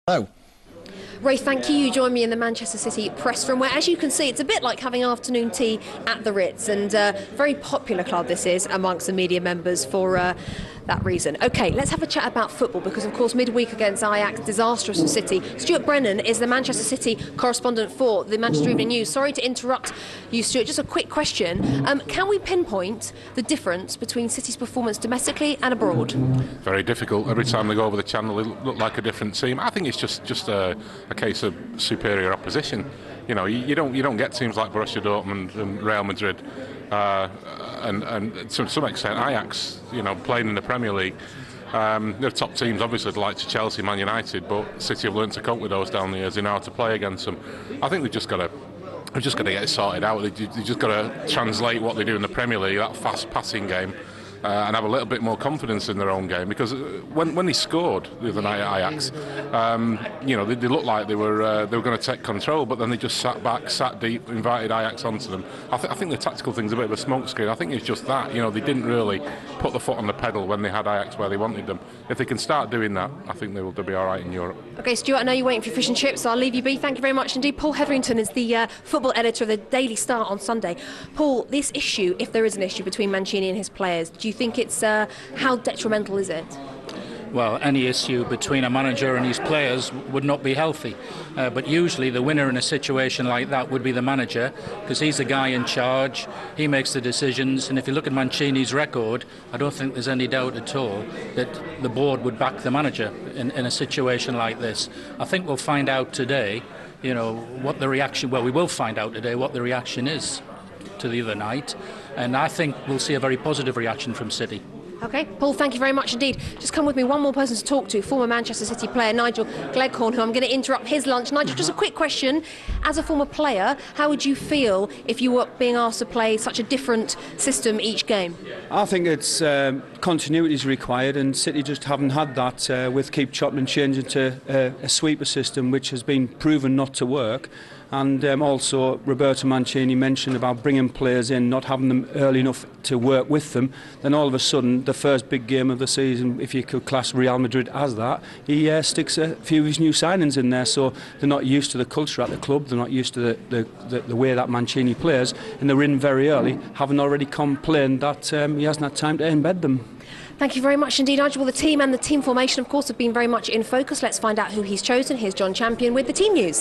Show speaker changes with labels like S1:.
S1: Oh.
S2: Ray, thank you. You join me in the Manchester City press room, where, as you can see, it's a bit like having afternoon tea at the Ritz, and very popular club this is amongst the media members for that reason. OK, let's have a chat about football, because, of course, midweek against Ajax, disastrous for City. Stuart Brennan is the Manchester City correspondent for the Manchester Evening News. Sorry to interrupt you, Stuart. Just a quick question. Can we pinpoint the difference between City's performance domestically and abroad?
S3: Very difficult. Every time they go over the channel, they look like a different team. I think it's just a case of superior opposition. You know, you don't get teams like Borussia Dortmund and Real Madrid, and to some extent Ajax, you know, playing in the Premier League. They're top teams, obviously, the likes of Chelsea, Man United, but City have learned to cope with those down the years. They know how to play against them. I think they've just got to get it sorted out. They've just got to translate what they do in the Premier League, that fast passing game, and have a little bit more confidence in their own game. Because when they scored the other night at Ajax, you know, they looked like they were going to take control, but then they just sat back, sat deep, invited Ajax onto them. I think the tactical thing's a bit of a smokescreen. I think it's just that, you know, they didn't really put the foot on the pedal when they had Ajax where they wanted them. If they can start doing that, I think they'll be all right in Europe.
S2: OK, Stuart, I know you're waiting for your fish and chips, so I'll leave you be. Thank you very much indeed. Paul Hetherington is the football editor of the Daily Star on Sunday. Paul, this issue, if there is an issue between Mancini and his players, do you think it's how detrimental is it?
S4: Well, any issue between a manager and his players would not be healthy. But usually the winner in a situation like that would be the manager, because he's the guy in charge, he makes the decisions, and if you look at Mancini's record, I don't think there's any doubt at all that the board would back the manager in a situation like this. I think we'll find out today, you know, what the reaction, well, we will find out today what the reaction is to the other night, and I think we'll see a very positive reaction from City.
S2: OK, Paul, thank you very much indeed. Just come with me, one more person to talk to, former Manchester City player Nigel Gleghorn, who I'm going to interrupt his lunch. Nigel, just a quick question. As a former player, how would you feel if you were being asked to play such a different system each game?
S5: I think it's continuity is required, and City just haven't had that with Keep Chopman changing to a sweeper system, which has been proven not to work. And also Roberto Mancini mentioned about bringing players in, not having them early enough to work with them. Then all of a sudden, the first big game of the season, if you could class Real Madrid as that, he sticks a few of his new signings in there. So they're not used to the culture at the club, they're not used to the way that Mancini plays, and they're in very early, having already complained that he hasn't had time to embed them.
S2: Thank you very much indeed, Nigel. Well, the team and the team formation, of course, have been very much in focus. Let's find out who he's chosen. Here's John Champion with the team news.